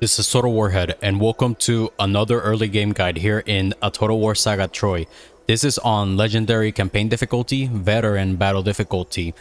This is TotalWarhead, and welcome to another early game guide here in a Total War Saga Troy. This is on Legendary Campaign difficulty, Veteran Battle difficulty,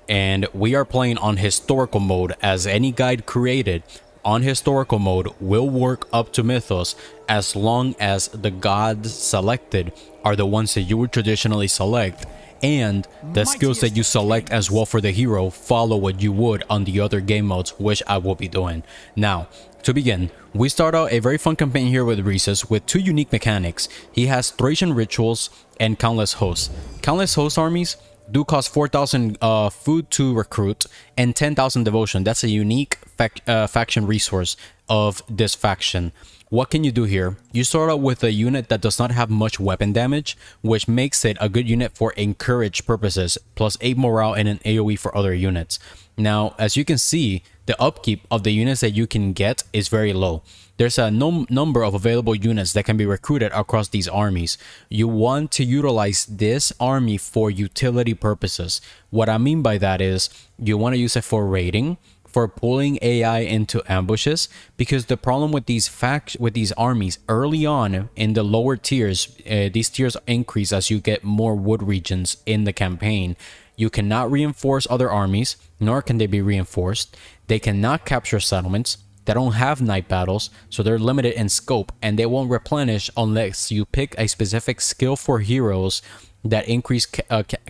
and we are playing on Historical mode, as any guide created on Historical mode will work up to Mythos as long as the gods selected are the ones that you would traditionally select, and the skills that you select as well for the hero follow what you would on the other game modes, which I will be doing. Now, to begin, we start out a very fun campaign here with Rhesus with two unique mechanics. He has Thracian rituals and Countless Hosts. Countless Host armies do cost 4,000 food to recruit and 10,000 devotion. That's a unique faction resource of this faction. What can you do here? You start out with a unit that does not have much weapon damage, which makes it a good unit for encourage purposes, plus 8 morale and an AoE for other units. Now, as you can see, the upkeep of the units that you can get is very low. There's a number of available units that can be recruited across these armies. You want to utilize this army for utility purposes. What I mean by that is you want to use it for raiding, for pulling AI into ambushes, because the problem with these armies early on in the lower tiers, these tiers increase as you get more wood regions in the campaign. You cannot reinforce other armies, nor can they be reinforced. They cannot capture settlements. They don't have night battles, so they're limited in scope, and they won't replenish unless you pick a specific skill for heroes that increase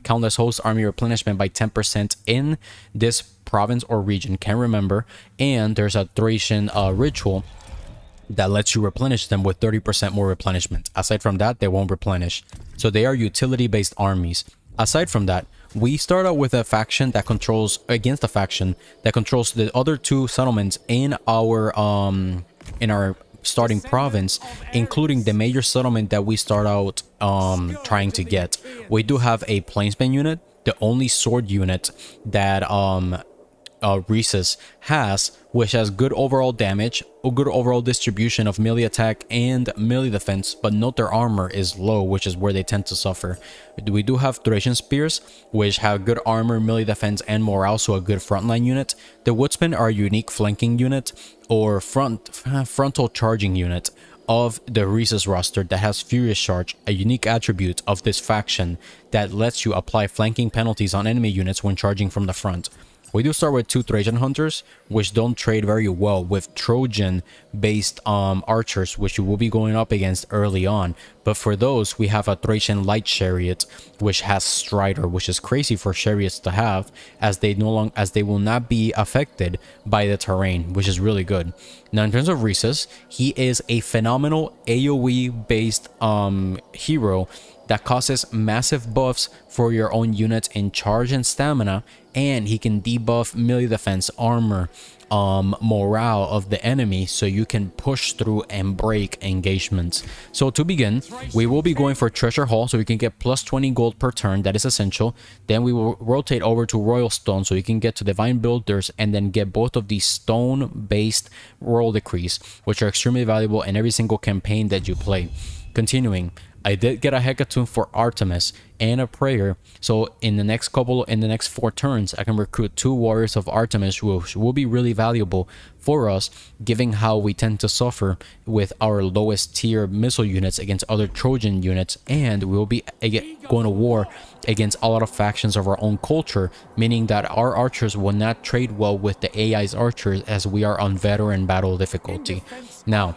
Countless Host army replenishment by 10% in this province or region. Can't remember. And there's a Thracian ritual that lets you replenish them with 30% more replenishment. Aside from that, they won't replenish. So they are utility-based armies. Aside from that, we start out with a faction that controls against a faction that controls the other two settlements in our starting province, including the major settlement that we start out trying to get. We do have a plainsman unit, the only sword unit that Rhesus has, which has good overall damage, a good overall distribution of melee attack and melee defense, but note their armor is low, which is where they tend to suffer. We do have Thracian spears, which have good armor, melee defense, and morale, so a good frontline unit. The woodsmen are a unique flanking unit or frontal charging unit of the Rhesus roster that has Furious Charge, a unique attribute of this faction that lets you apply flanking penalties on enemy units when charging from the front. We do start with two Thracian hunters, which don't trade very well with Trojan-based archers, which you will be going up against early on. But for those, we have a Thracian light chariot, which has Strider, which is crazy for chariots to have, as they will not be affected by the terrain, which is really good. Now, in terms of Rhesus, he is a phenomenal AoE-based hero that causes massive buffs for your own units in charge and stamina, and he can debuff melee defense, armor, morale of the enemy, so you can push through and break engagements. So to begin, we will be going for Treasure Hall, so we can get plus 20 gold per turn. That is essential. Then we will rotate over to Royal Stone, so you can get to Divine Builders and then get both of these stone-based Royal Decrees, which are extremely valuable in every single campaign that you play. Continuing, I did get a Hecatomb for Artemis and a prayer, so in the next 4 turns, I can recruit 2 warriors of Artemis, which will be really valuable for us, given how we tend to suffer with our lowest tier missile units against other Trojan units, and we will be going to war against a lot of factions of our own culture, meaning that our archers will not trade well with the AI's archers, as we are on veteran battle difficulty. Now,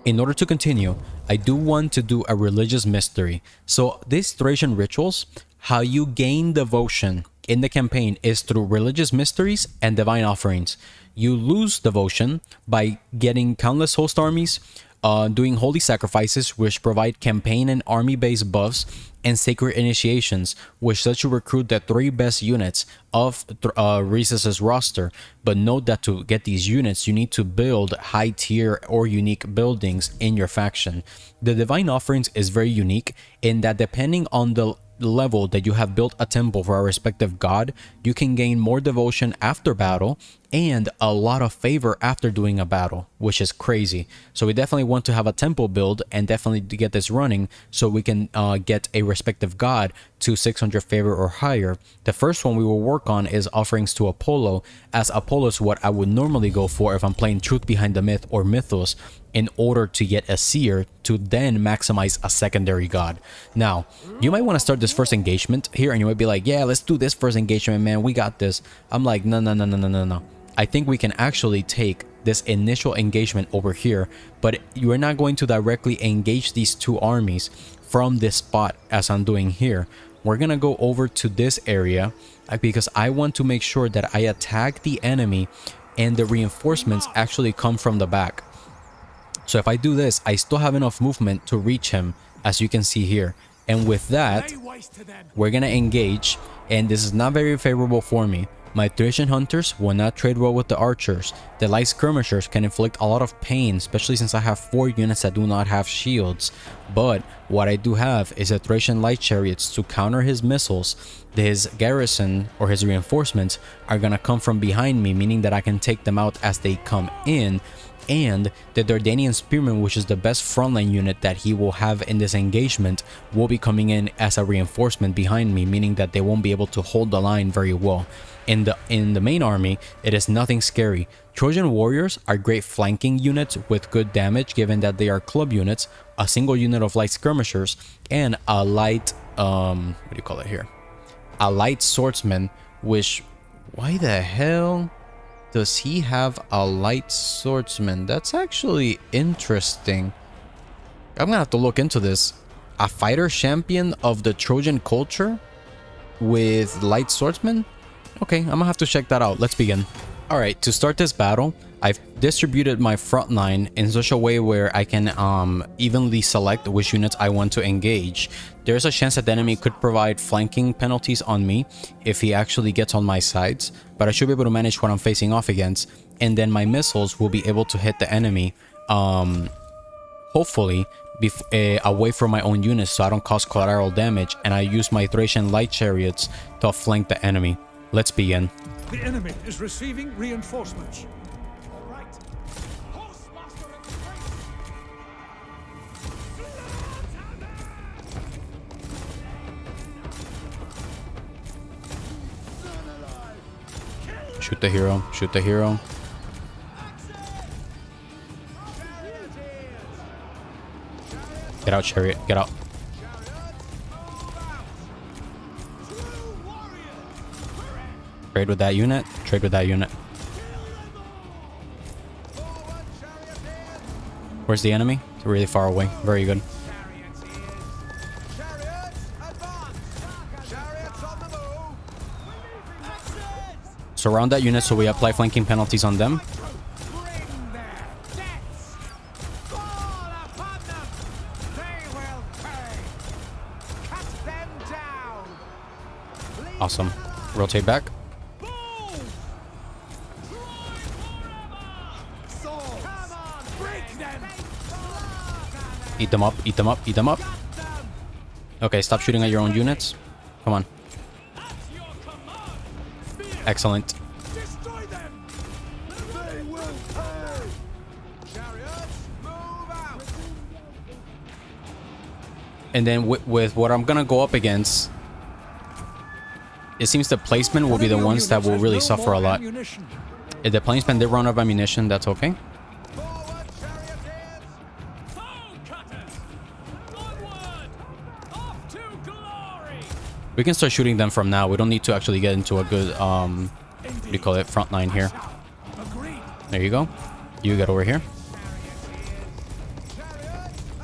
in order to continue, I do want to do a religious mystery. So these Thracian rituals, how you gain devotion in the campaign is through religious mysteries and divine offerings. You lose devotion by getting Countless Host armies, doing holy sacrifices, which provide campaign and army-based buffs, and sacred initiations, which lets you recruit the 3 best units of Rhesus's roster. But note that to get these units, you need to build high tier or unique buildings in your faction. The divine offerings is very unique in that depending on the level that you have built a temple for a respective god, you can gain more devotion after battle and a lot of favor after doing a battle, which is crazy. So we definitely want to have a temple build and definitely to get this running so we can get a respective god to 600 favor or higher. The first one we will work on is offerings to Apollo, as Apollo is what I would normally go for if I'm playing Truth Behind the Myth or Mythos, in order to get a seer to then maximize a secondary god. Now, you might want to start this first engagement here and you might be like, yeah, let's do this first engagement, man, we got this. I'm like, no. I think we can actually take this initial engagement over here, but you're not going to directly engage these two armies from this spot as I'm doing here. We're gonna go over to this area because I want to make sure that I attack the enemy and the reinforcements actually come from the back. So if I do this, I still have enough movement to reach him, as you can see here. And with that, we're gonna engage, and this is not very favorable for me. My Thracian hunters will not trade well with the archers. The light skirmishers can inflict a lot of pain, especially since I have 4 units that do not have shields. But what I do have is a Thracian light chariots to counter his missiles. His garrison or his reinforcements are gonna come from behind me, meaning that I can take them out as they come in. And the Dardanian Spearman, which is the best frontline unit that he will have in this engagement, will be coming in as a reinforcement behind me, meaning that they won't be able to hold the line very well. In the main army, it is nothing scary. Trojan warriors are great flanking units with good damage, given that they are club units, a single unit of light skirmishers, and a light what do you call it here? A light swordsman, which, why the hell does he have a light swordsman? That's actually interesting. I'm gonna have to look into this. A fighter champion of the Trojan culture with light swordsman? Okay, I'm gonna have to check that out. Let's begin. Alright, to start this battle, I've distributed my front line in such a way where I can evenly select which units I want to engage. There's a chance that the enemy could provide flanking penalties on me if he actually gets on my sides, but I should be able to manage what I'm facing off against, and then my missiles will be able to hit the enemy, hopefully, away from my own units so I don't cause collateral damage, and I use my Thracian light chariots to flank the enemy. Let's begin. The enemy is receiving reinforcements. Right. Shoot the hero. Shoot the hero. Get out, chariot. Get out. Trade with that unit. Trade with that unit. Where's the enemy? It's really far away. Very good. Surround that unit so we apply flanking penalties on them. Awesome. Rotate back. Eat them up, eat them up, eat them up. Okay, stop shooting at your own units. Come on. Excellent. And then with what I'm gonna go up against, it seems the placement will be the ones that will really suffer a lot. If the placement did run out of ammunition, that's okay. We can start shooting them from now. We don't need to actually get into a good, what do you call it, front line here. There you go. You get over here.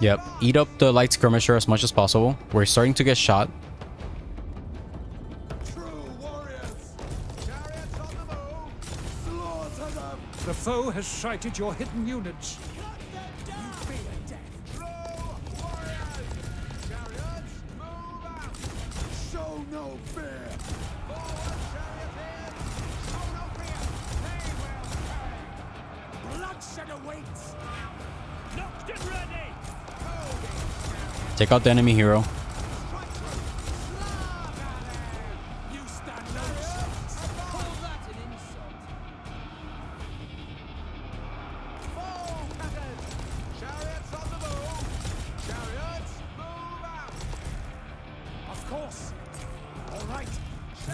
Yep. Eat up the light skirmisher as much as possible. We're starting to get shot. The foe has sighted your hidden units. Take out the enemy hero.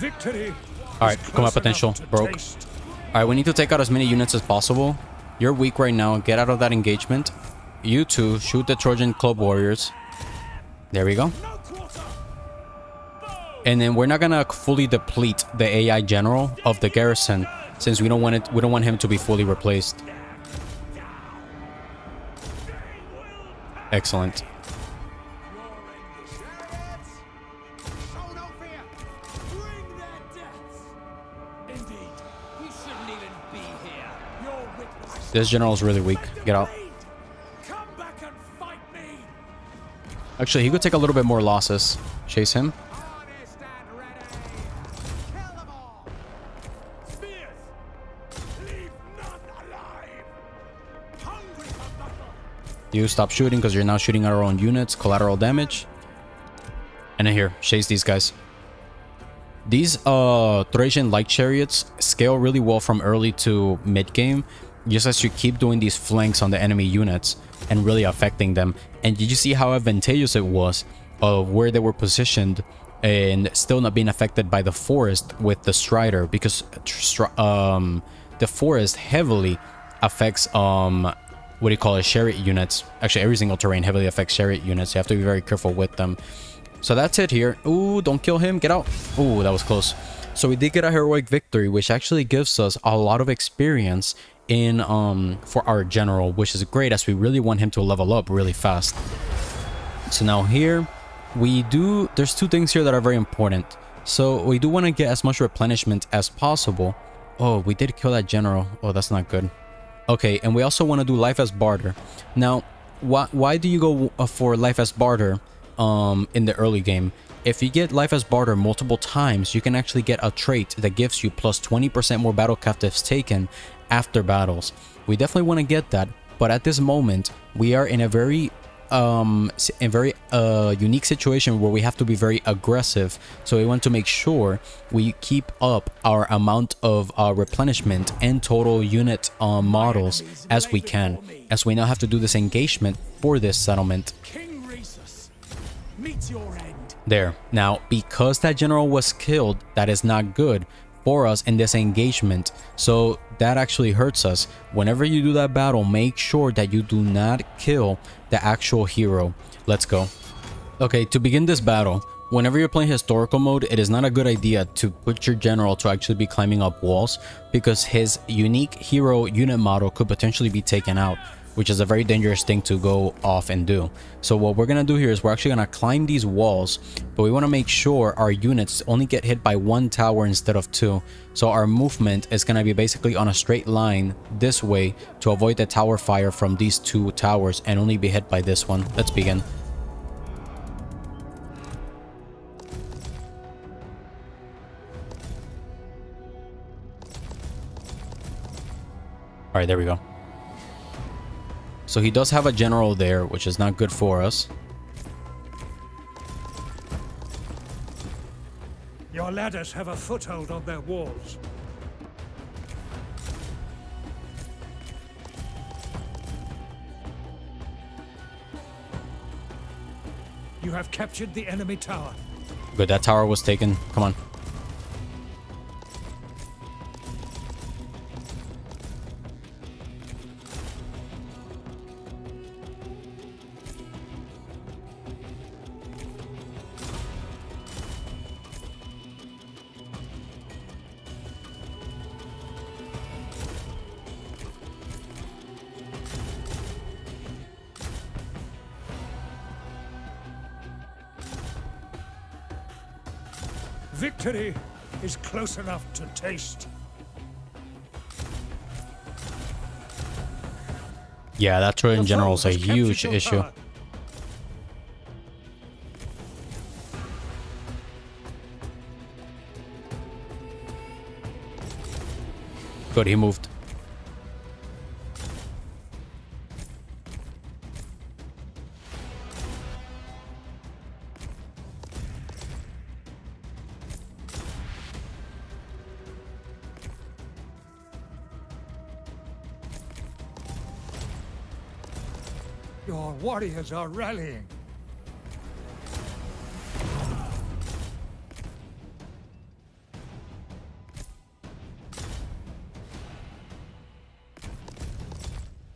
Victory. All right, combat potential broke. All right, we need to take out as many units as possible. You're weak right now. Get out of that engagement. You two, shoot the Trojan Club Warriors. There we go. And then we're not gonna fully deplete the AI general of the garrison since we don't want it. We don't want him to be fully replaced. Excellent. This general is really weak. Get out. Actually, he could take a little bit more losses. Chase him. You stop shooting because you're now shooting at our own units. Collateral damage. And then here, chase these guys. These Thracian light chariots scale really well from early to mid game, just as you keep doing these flanks on the enemy units and really affecting them. And did you see how advantageous it was of where they were positioned and still not being affected by the forest with the Strider? Because the forest heavily affects what do you call it, chariot units. Actually, every single terrain heavily affects chariot units. You have to be very careful with them. So that's it here. Ooh, don't kill him. Get out. Ooh, that was close. So we did get a heroic victory, which actually gives us a lot of experience in for our general, which is great as we really want him to level up really fast. So now here we do, there's two things here that are very important. So we do want to get as much replenishment as possible. Oh, we did kill that general. Oh, that's not good. Okay, and we also want to do life as barter. Now, why do you go for life as barter in the early game? If you get life as barter multiple times, you can actually get a trait that gives you plus 20% more battle captives taken after battles. We definitely want to get that, but at this moment we are in a very unique situation where we have to be very aggressive. So we want to make sure we keep up our amount of replenishment and total unit models as we can, as we now have to do this engagement for this settlement. King Rhesus, meet your end. There. Now, because that general was killed, that is not good for us in this engagement. So that actually hurts us. Whenever you do that battle, make sure that you do not kill the actual hero. Let's go. Okay, to begin this battle, whenever you're playing historical mode, it is not a good idea to put your general to actually be climbing up walls, because his unique hero unit model could potentially be taken out, which is a very dangerous thing to go off and do. So what we're gonna do here is we're actually gonna climb these walls, but we want to make sure our units only get hit by one tower instead of two. So our movement is gonna be basically on a straight line this way to avoid the tower fire from these two towers and only be hit by this one. Let's begin. All right, there we go. So he does have a general there, which is not good for us. Your ladders have a foothold on their walls. You have captured the enemy tower. Good, that tower was taken. Come on. Victory is close enough to taste. Yeah, that Trojan general is a huge issue. Good, he moved. Your warriors are rallying.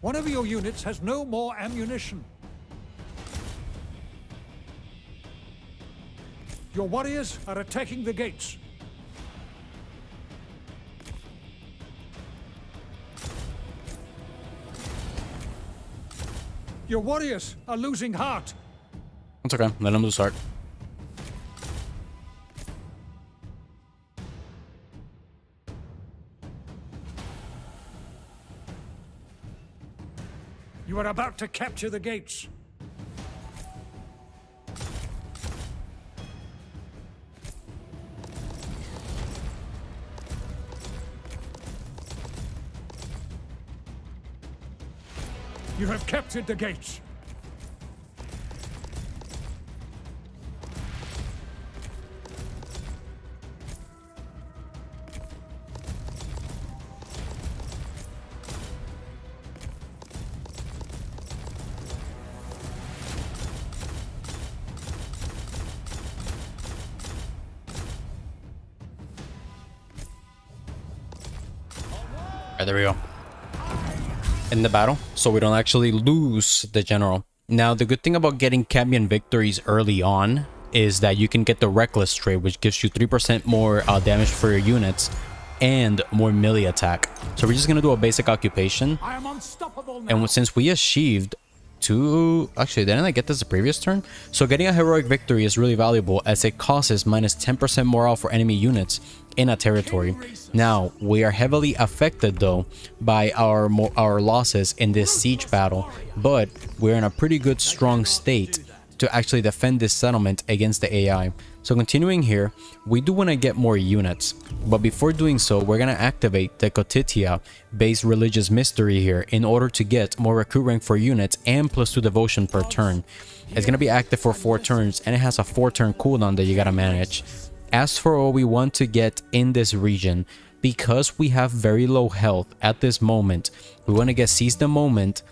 One of your units has no more ammunition. Your warriors are attacking the gates. Your warriors are losing heart. It's okay. Let them lose heart. You are about to capture the gates. You have captured the gates. Alright, there we go. In the battle, so we don't actually lose the general. Now, the good thing about getting champion victories early on is that you can get the reckless trait, which gives you 3% more damage for your units and more melee attack. So we're just gonna do a basic occupation. I am unstoppable now. And since we achieved two, actually, didn't I get this the previous turn? So getting a heroic victory is really valuable as it causes minus 10% morale for enemy units in a territory. Now, we are heavily affected though by our losses in this siege battle, but we're in a pretty good strong state to actually defend this settlement against the AI. So continuing here, we do want to get more units, but before doing so, we're going to activate the Kotitia based religious mystery here in order to get more recruit rank for units and +2 devotion per turn. It's going to be active for 4 turns and it has a 4-turn cooldown that you got to manage. As for what we want to get in this region, because we have very low health at this moment, we want to get Seize the Moment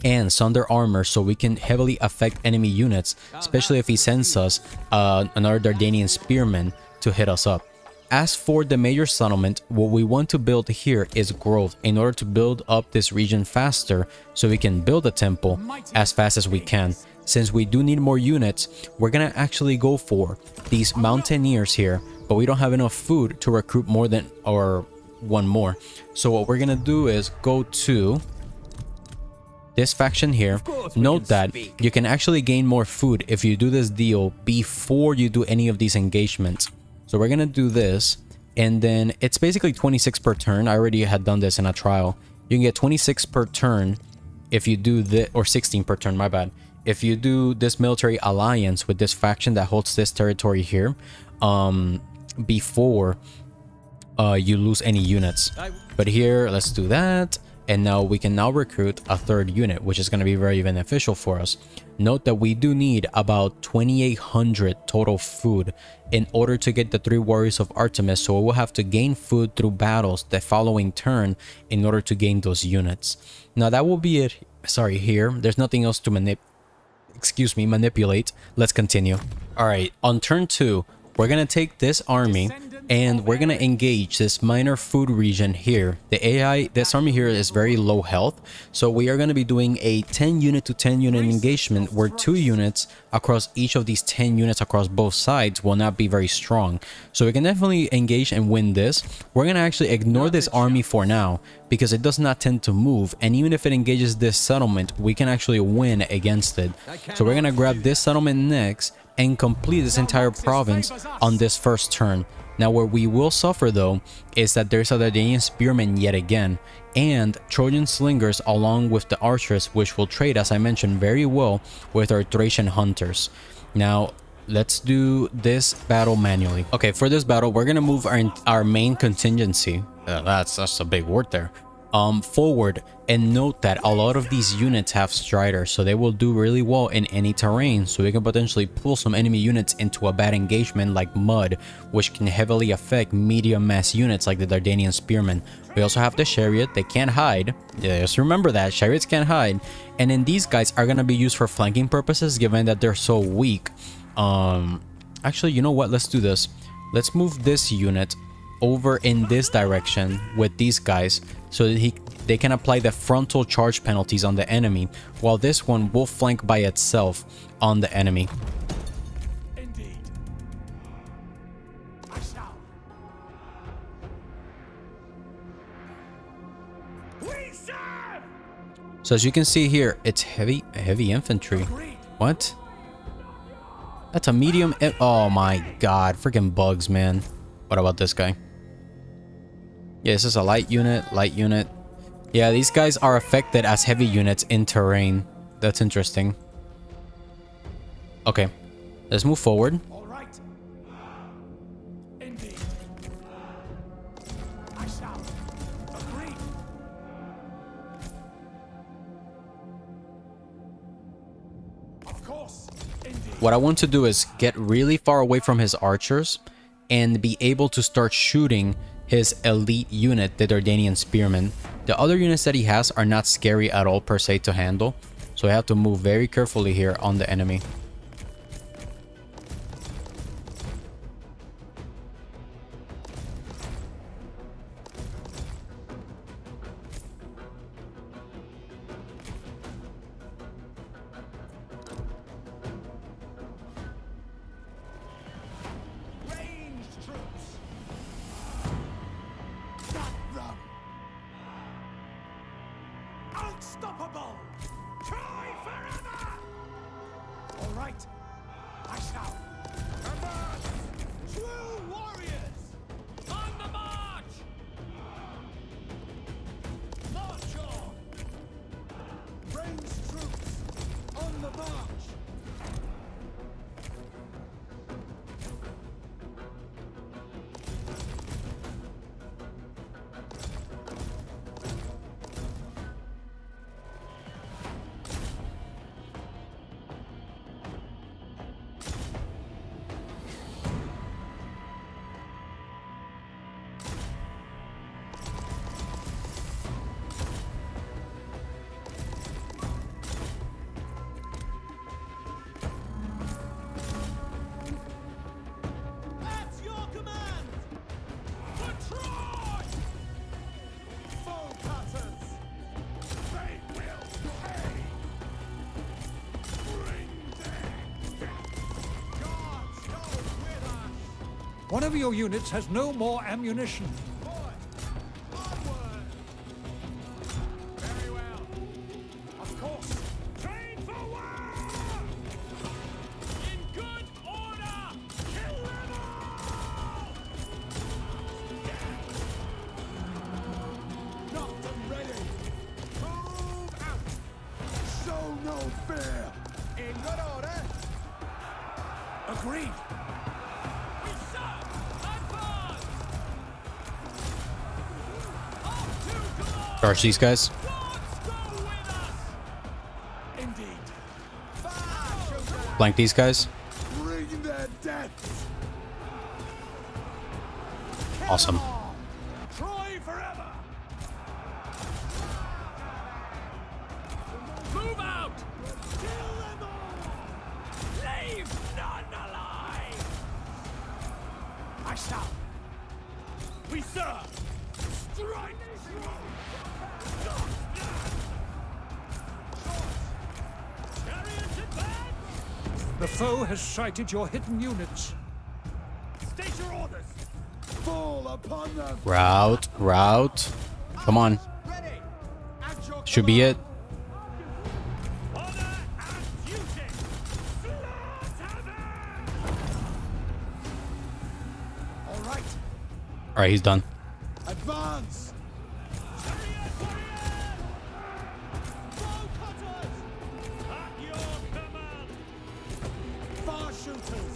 and Sunder Armor so we can heavily affect enemy units, especially if he sends us another Dardanian Spearman to hit us up. As for the major settlement, what we want to build here is growth in order to build up this region faster so we can build a temple as fast as we can. Since we do need more units, we're gonna actually go for these mountaineers here, but we don't have enough food to recruit more than or one more. So what we're gonna do is go to this faction here. Note that you can actually gain more food if you do this deal before you do any of these engagements. So we're gonna do this, and then it's basically 26 per turn. I already had done this in a trial. You can get 26 per turn if you do this, or 16 per turn, my bad. If you do this military alliance with this faction that holds this territory here, before you lose any units. But here, let's do that. And now we can now recruit a 3rd unit, which is going to be very beneficial for us. Note that we do need about 2,800 total food in order to get the 3 warriors of Artemis. So we'll have to gain food through battles the following turn in order to gain those units. Now that will be it. Sorry, here. There's nothing else to manipulate. Let's continue. All right, on turn 2, we're going to take this army and we're going to engage this minor food region here. The AI, this army here is very low health. So we are going to be doing a 10 unit to 10 unit engagement where 2 units across each of these 10 units across both sides will not be very strong. So we can definitely engage and win this. We're going to actually ignore this army for now because it does not tend to move. And even if it engages this settlement, we can actually win against it. So we're going to grab this settlement next and complete this entire province on this first turn. Now where we will suffer though is that there's a Dardanian Spearman yet again and Trojan Slingers along with the Archers, which will trade, as I mentioned, very well with our Thracian Hunters. Now let's do this battle manually. Okay, for this battle we're gonna move our main contingency, that's a big word there, forward, and note that a lot of these units have Striders, so they will do really well in any terrain, so we can potentially pull some enemy units into a bad engagement like Mud, which can heavily affect medium mass units like the Dardanian Spearmen. We also have the Chariot. They can't hide. Yeah, just remember that Chariots can't hide, and then these guys are going to be used for flanking purposes given that they're so weak. Actually, you know what, let's do this. Let's move this unit over in this direction with these guys so that they can apply the frontal charge penalties on the enemy, while this one will flank by itself on the enemy. Indeed. I shall. We serve! So as you can see here, it's heavy infantry. Agreed. What? That's a medium. Oh my god, freaking bugs, man. What about this guy? Yeah, this is a light unit, light unit. Yeah, these guys are affected as heavy units in terrain. That's interesting. Okay, let's move forward. All right. Indeed. I shall. Agreed. Of course. Indeed. What I want to do is get really far away from his archers and be able to start shooting his elite unit, the Dardanian Spearmen. The other units that he has are not scary at all per se to handle, so I have to move very carefully here on the enemy. Ranged troops. Got them. Unstoppable. Try forever. All right. I shall. Advance. True warriors. On the march. March on. Ranged troops. On the march. At your command! For Troy! Foe cutters! They will pay! Bring them! Gods go with us! One of your units has no more ammunition. Forward! Onward! Very well. Of course. Train for war! In good order! Kill them all! Knocked and ready! Move out! Show no fear! In good order! Agreed! We serve! Advance! Up to glory! Charge these guys. Gods go with us! Indeed. Flank these guys. Bring their deaths! Awesome. Troy forever! Move out! Kill them all! Leave none alive! I shall. We serve! Strike! Chariots advance! The foe has sighted your hidden units. State your orders! Fall upon them! Route, route. Come on. Ready! At your Should be it. Honor and duty! Slaughter them! All right, All right, he's done. advance! Chariot warriors! Bow cutters! At your command! Far shooters!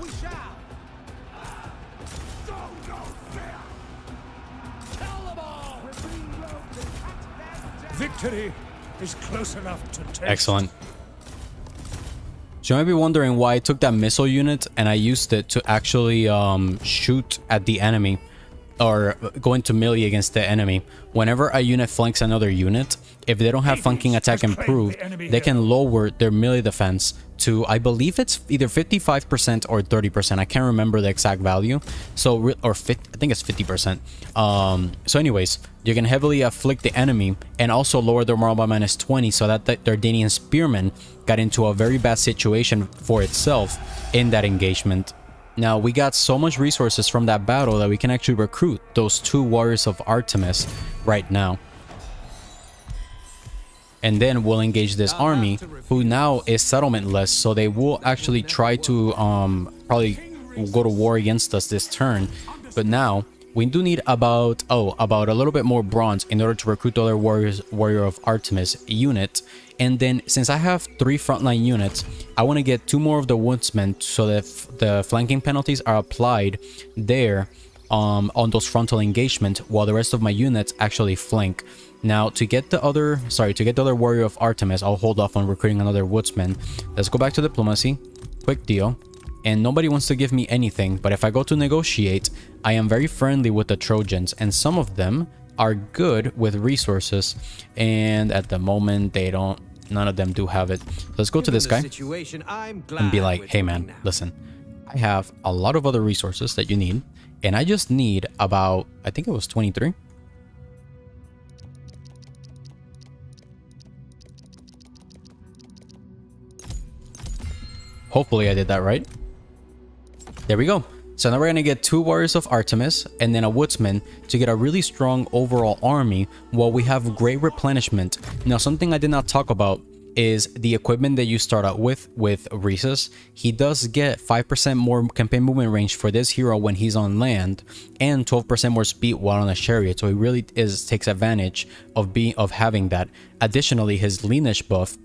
We shall! Show no fear! Kill them all! Victory is close enough to taste. Excellent. So you might be wondering why I took that missile unit and I used it to actually shoot at the enemy, or go into melee against the enemy. Whenever a unit flanks another unit, if they don't have flanking attack improved, they can lower their melee defense to, I believe it's either 55% or 30%. I can't remember the exact value. So, or 50, I think it's 50%. So anyways, you can heavily afflict the enemy and also lower their morale by -20, so that the Dardanian spearman got into a very bad situation for itself in that engagement. Now, we got so much resources from that battle that we can actually recruit those 2 warriors of Artemis right now. And then we'll engage this army, who now is settlementless, so they will actually try to probably go to war against us this turn. But now we do need about a little bit more bronze in order to recruit the other warrior of Artemis unit. And then since I have 3 frontline units, I want to get 2 more of the woodsmen so that the flanking penalties are applied there on those frontal engagement, while the rest of my units actually flank. Now, to get the other warrior of Artemis, I'll hold off on recruiting another woodsman. Let's go back to diplomacy. Quick deal. And nobody wants to give me anything, but if I go to negotiate, I am very friendly with the Trojans, and some of them are good with resources, and at the moment they don't, none of them do have it. Let's go to this guy and be like, hey man, listen, I have a lot of other resources that you need, and I just need about, I think it was 23. Hopefully I did that right. There we go. So now we're going to get 2 warriors of Artemis and then a woodsman to get a really strong overall army while we have great replenishment. Now, something I did not talk about is the equipment that you start out with Rhesus. He does get 5% more campaign movement range for this hero when he's on land, and 12% more speed while on a chariot. So he really takes advantage of having that. Additionally, his lineage buff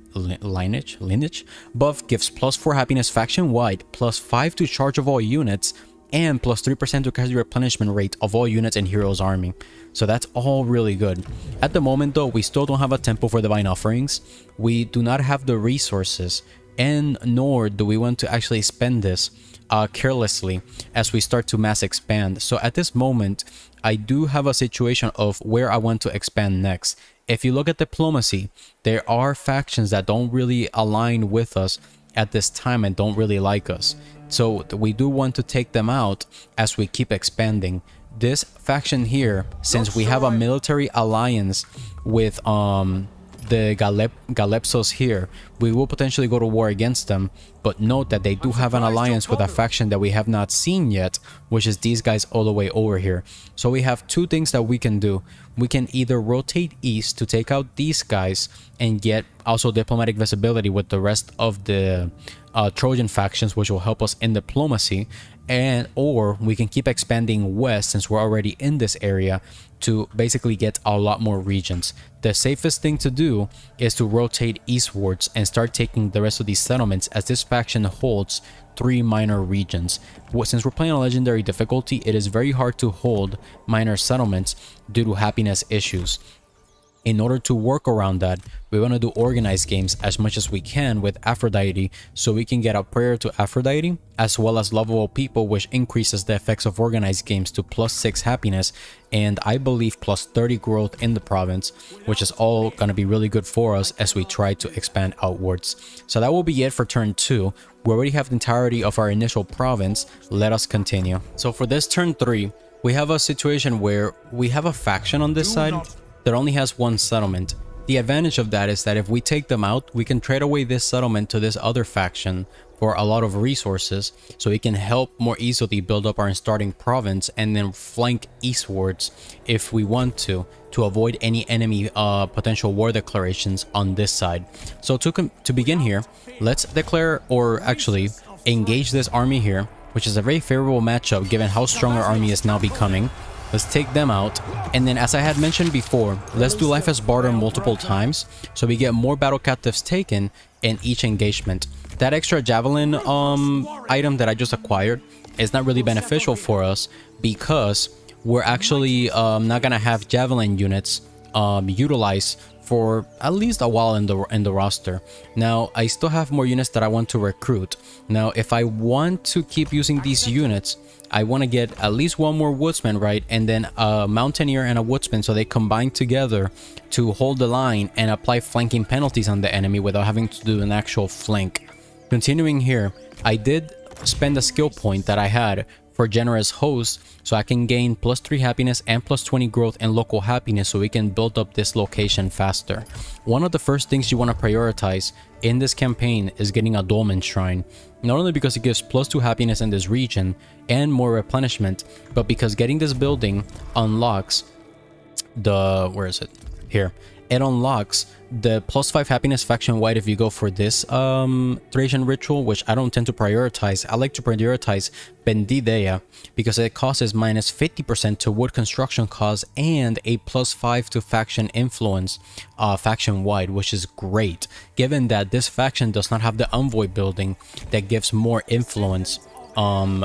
gives +4 happiness faction wide, +5 to charge of all units, and +3% to casualty replenishment rate of all units in hero's army. So that's all really good. At the moment though, we still don't have a temple for divine offerings. We do not have the resources, and nor do we want to actually spend this carelessly as we start to mass expand. So at this moment, I do have a situation of where I want to expand next. If you look at diplomacy, there are factions that don't really align with us at this time and don't really like us. So we do want to take them out as we keep expanding. This faction here, since we have a military alliance with the Galepsos here, we will potentially go to war against them, but note that they do have an alliance with a faction that we have not seen yet, which is these guys all the way over here. So we have 2 things that we can do. We can either rotate east to take out these guys and get also diplomatic visibility with the rest of the Trojan factions, which will help us in diplomacy, or we can keep expanding west since we're already in this area to basically get a lot more regions. The safest thing to do is to rotate eastwards and start taking the rest of these settlements, as this faction holds 3 minor regions. Since we're playing on legendary difficulty, it is very hard to hold minor settlements due to happiness issues. In order to work around that, we want to do organized games as much as we can with Aphrodite, so we can get a prayer to Aphrodite as well as lovable people, which increases the effects of organized games to +6 happiness and I believe +30 growth in the province, which is all going to be really good for us as we try to expand outwards. So that will be it for turn 2. We already have the entirety of our initial province. Let us continue. So for this turn 3, we have a situation where we have a faction on this side that only has 1 settlement. The advantage of that is that if we take them out, we can trade away this settlement to this other faction for a lot of resources, so we can help more easily build up our starting province and then flank eastwards if we want to avoid any enemy potential war declarations on this side. So to begin here, let's declare, or actually engage this army here, which is a very favorable matchup given how strong our army is now becoming. Let's take them out, and then as I had mentioned before, let's do life as barter multiple times so we get more battle captives taken in each engagement. That extra javelin item that I just acquired is not really beneficial for us because we're actually not gonna have javelin units utilized for at least a while in the roster. Now I still have more units that I want to recruit. Now if I want to keep using these units, I want to get at least 1 more woodsman, right, and then a mountaineer and a woodsman, so they combine together to hold the line and apply flanking penalties on the enemy without having to do an actual flank. Continuing here, I did spend a skill point that I had for generous host so I can gain +3 happiness and +20 growth and local happiness so we can build up this location faster. One of the first things you want to prioritize in this campaign is getting a dolmen shrine, not only because it gives +2 happiness in this region and more replenishment, but because getting this building unlocks the, where is it? Here. It unlocks the +5 happiness faction wide if you go for this Thracian ritual, which I don't tend to prioritize. I like to prioritize Bendidea because it causes -50% to wood construction cost and a +5 to faction influence faction wide, which is great given that this faction does not have the envoy building that gives more influence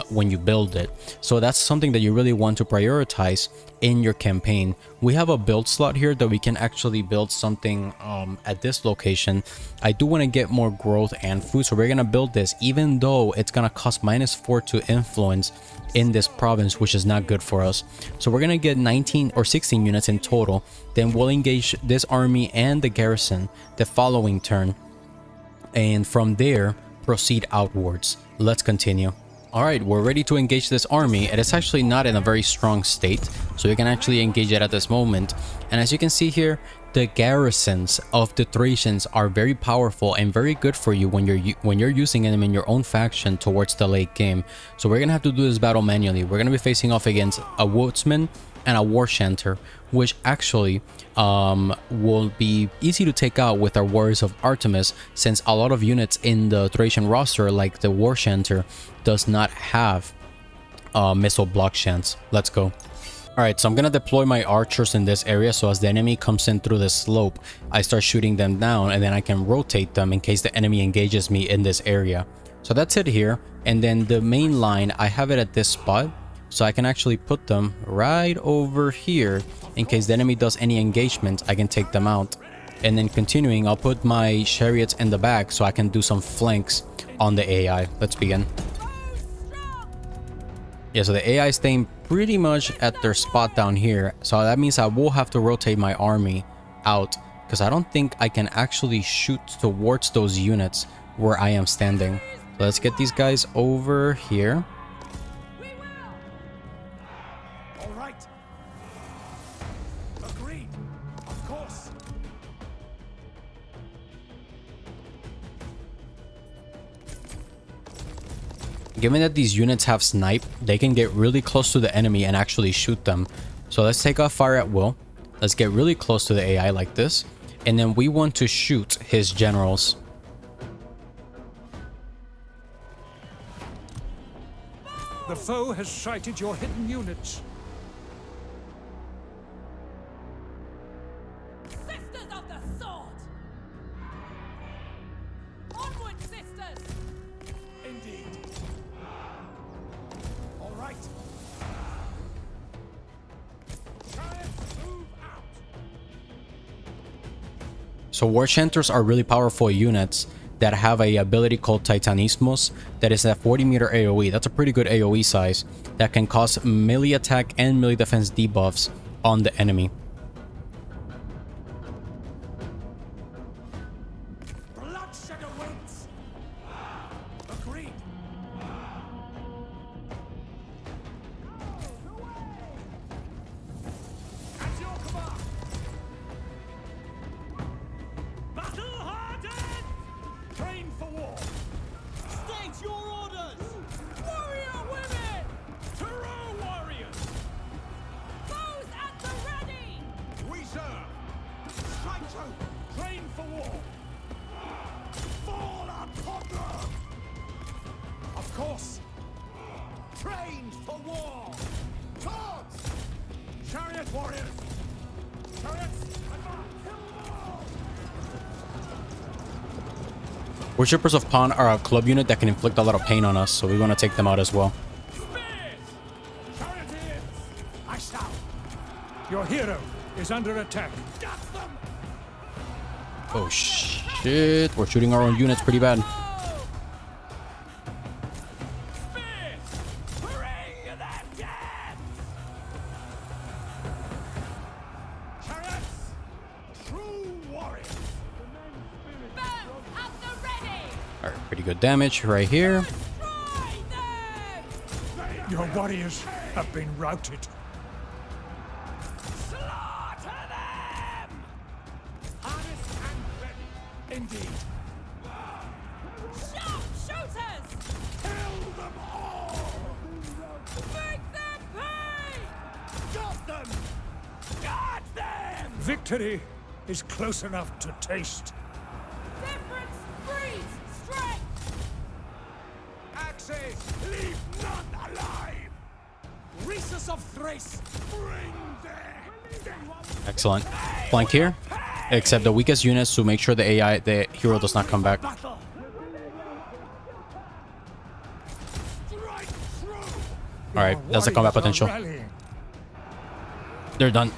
when you build it. So that's something that you really want to prioritize in your campaign. We have a build slot here that we can actually build something at this location. I do want to get more growth and food, so we're going to build this even though it's going to cost -4 to influence in this province, which is not good for us. So we're going to get 19 or 16 units in total. Then we'll engage this army and the garrison the following turn, and from there proceed outwards. Let's continue. Alright, we're ready to engage this army. It is actually not in a very strong state, so we can actually engage it at this moment. And as you can see here, the garrisons of the Thracians are very powerful and very good for you when you're using them in your own faction towards the late game. So we're gonna have to do this battle manually. We're gonna be facing off against a woodsman and a war chanter, which actually will be easy to take out with our warriors of Artemis, since a lot of units in the Thracian roster, like the war chanter, does not have missile block chance. Let's go. Alright, so I'm gonna deploy my archers in this area, so as the enemy comes in through the slope, I start shooting them down, and then I can rotate them in case the enemy engages me in this area. So that's it here. And then the main line, I have it at this spot, so I can actually put them right over here. In case the enemy does any engagement, I can take them out. And then continuing, I'll put my chariots in the back so I can do some flanks on the AI. Let's begin. Yeah, so the AI is staying pretty much at their spot down here. So that means I will have to rotate my army out, because I don't think I can actually shoot towards those units where I am standing. So let's get these guys over here. All right. Agreed. Of course. Given that these units have snipe, they can get really close to the enemy and actually shoot them. So let's take off fire at will. Let's get really close to the AI like this. And then we want to shoot his generals. The foe has sighted your hidden units. Sisters of the sword! Onward, sisters! Indeed. All right. Chariots, move out. So war chanters are really powerful units that have a ability called Titanismos that is a 40-meter AoE. That's a pretty good AoE size that can cause melee attack and melee defense debuffs on the enemy. Bloodshed awaits. Agreed. At your command. Battle hardened. Train for war. State your orders! Warrior women! True warriors. Those at the ready! We serve. Strike true. Train for war. Fall upon them. Of course. Trained for war. Swords. Chariot warriors. Chariots, advance. Kill them all. Worshippers of Pan are a club unit that can inflict a lot of pain on us, so we want to take them out as well. Spears. Charioteers. I shall. Your hero is under attack. Got them. Oh shit, we're shooting our own units pretty bad. Spears. Bring them dead. Chariots. True warriors. Bow at the ready! Alright, Pretty good damage right here. Destroy them! Your warriors have been routed. Slaughter them! Honest and ready. Indeed. Sharpshooters! Kill them all! Make them pay! Got them! Got them! Victory is close enough to taste. Difference breeds strength! Axes, leave none alive! Rhesus of Thrace, bring them! Excellent. Flank here. Except the weakest units to make sure the AI, the hero does not come back. Battle! Strike through! Alright, that's the combat potential. They're done.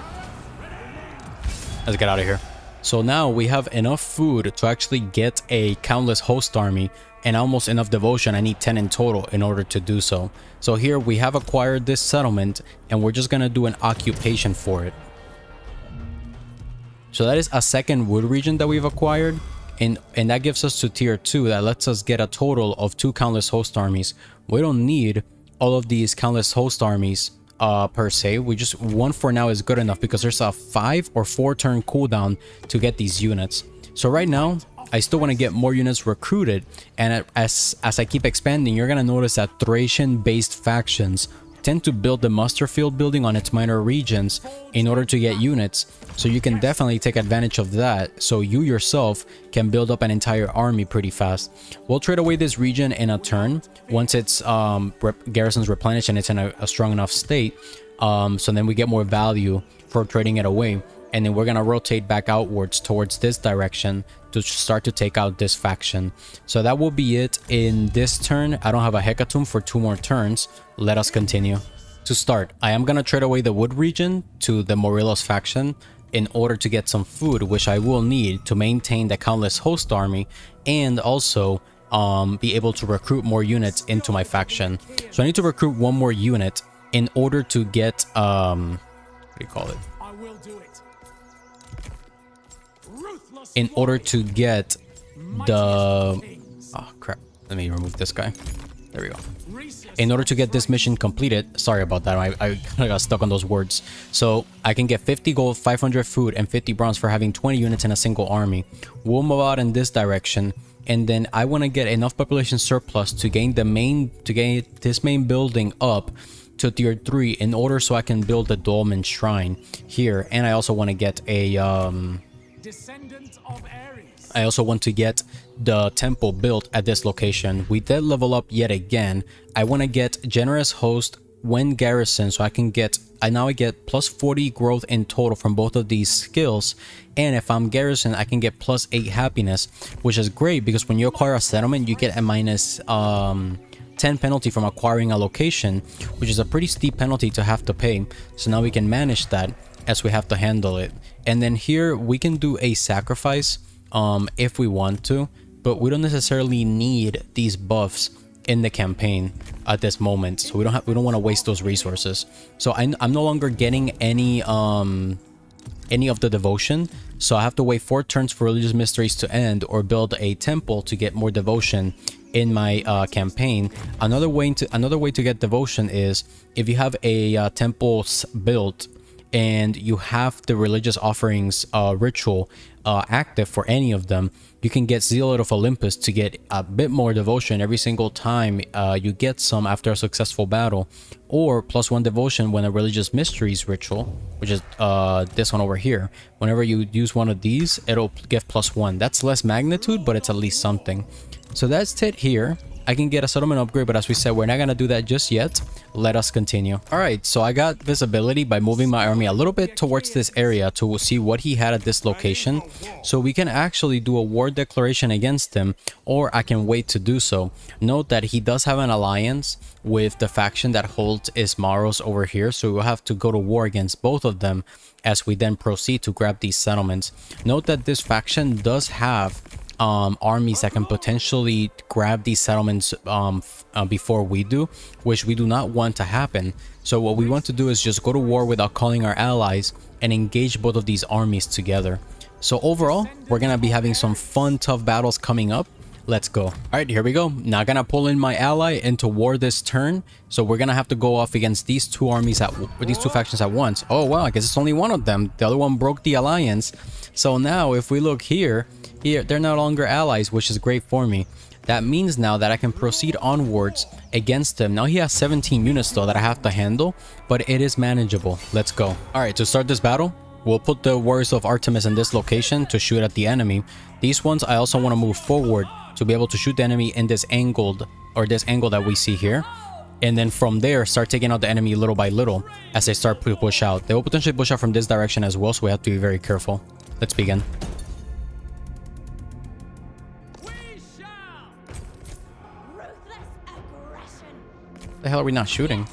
Let's get out of here. So now we have enough food to actually get a countless host army and almost enough devotion. I need 10 in total in order to do so. So here we have acquired this settlement and we're just gonna do an occupation for it. So that is a second wood region that we've acquired, and that gives us to tier 2. That lets us get a total of 2 countless host armies. We don't need all of these countless host armies per se. We just, one for now is good enough because there's a 5 or 4 turn cooldown to get these units. So right now I still want to get more units recruited, and as I keep expanding, you're gonna notice that Thracian based factions tend to build the muster field building on its minor regions in order to get units. So you can definitely take advantage of that, so you yourself can build up an entire army pretty fast. We'll trade away this region in a turn once its garrisons replenish and it's in a strong enough state, so then we get more value for trading it away, and then we're gonna rotate back outwards towards this direction to start to take out this faction. So that will be it in this turn. I don't have a hecatomb for 2 more turns. Let us continue. To start, I am gonna trade away the wood region to the Morelos faction in order to get some food, which I will need to maintain the countless host army and also be able to recruit more units into my faction. So I need to recruit 1 more unit in order to get what do you call it? I will do it. Ruthless In order to get the oh crap, let me remove this guy. There we go. In order to get this mission completed, sorry about that, I kind of got stuck on those words. So I can get 50 gold, 500 food, and 50 bronze for having 20 units in a single army. We'll move out in this direction, and then I want to get enough population surplus to gain this main building up to tier 3 in order so I can build the Dolmen Shrine here. And I also want to get a descendant of Ares. I also want to get the temple built at this location. We did level up yet again. I want to get generous host when garrison, so I can get, I get plus 40 growth in total from both of these skills, and if I'm garrison I can get plus 8 happiness, which is great because when you acquire a settlement you get a minus 10 penalty from acquiring a location, which is a pretty steep penalty to have to pay. So now we can manage that as we have to handle it. And then here we can do a sacrifice if we want to, but we don't necessarily need these buffs in the campaign at this moment, so we don't want to waste those resources. So I'm no longer getting any of the devotion, so I have to wait 4 turns for religious mysteries to end or build a temple to get more devotion in my campaign. Another way to get devotion is if you have a temple built and you have the religious offerings ritual active for any of them, you can get Zealot of Olympus to get a bit more devotion every single time you get some after a successful battle, or +1 devotion when a religious mysteries ritual, which is this one over here. Whenever you use one of these, it'll give +1. That's less magnitude, but it's at least something. So that's it here. I can get a settlement upgrade, but as we said, we're not gonna do that just yet. Let us continue. All right, so I got visibility by moving my army a little bit towards this area to see what he had at this location, so we can actually do a war declaration against him, or I can wait to do so. Note that he does have an alliance with the faction that holds Ismaros over here, so we'll have to go to war against both of them as we then proceed to grab these settlements. Note that this faction does have armies that can potentially grab these settlements before we do, which we do not want to happen. So what we want to do is just go to war without calling our allies and engage both of these armies together. So overall, we're gonna be having some fun, tough battles coming up. Let's go. All right, here we go. Not gonna pull in my ally into war this turn, so we're gonna have to go off against these two armies these two factions at once. Oh wow, I guess it's only one of them. The other one broke the alliance. So now if we look here, they're no longer allies, which is great for me. That means now that I can proceed onwards against him. Now he has 17 units though that I have to handle, but it is manageable. Let's go. All right, to start this battle, we'll put the Warriors of Artemis in this location to shoot at the enemy. These ones I also want to move forward to be able to shoot the enemy in this angled, or this angle that we see here. And then from there, start taking out the enemy little by little as they start to push out. They will potentially push out from this direction as well, so we have to be very careful. Let's begin. The hell are we not shooting?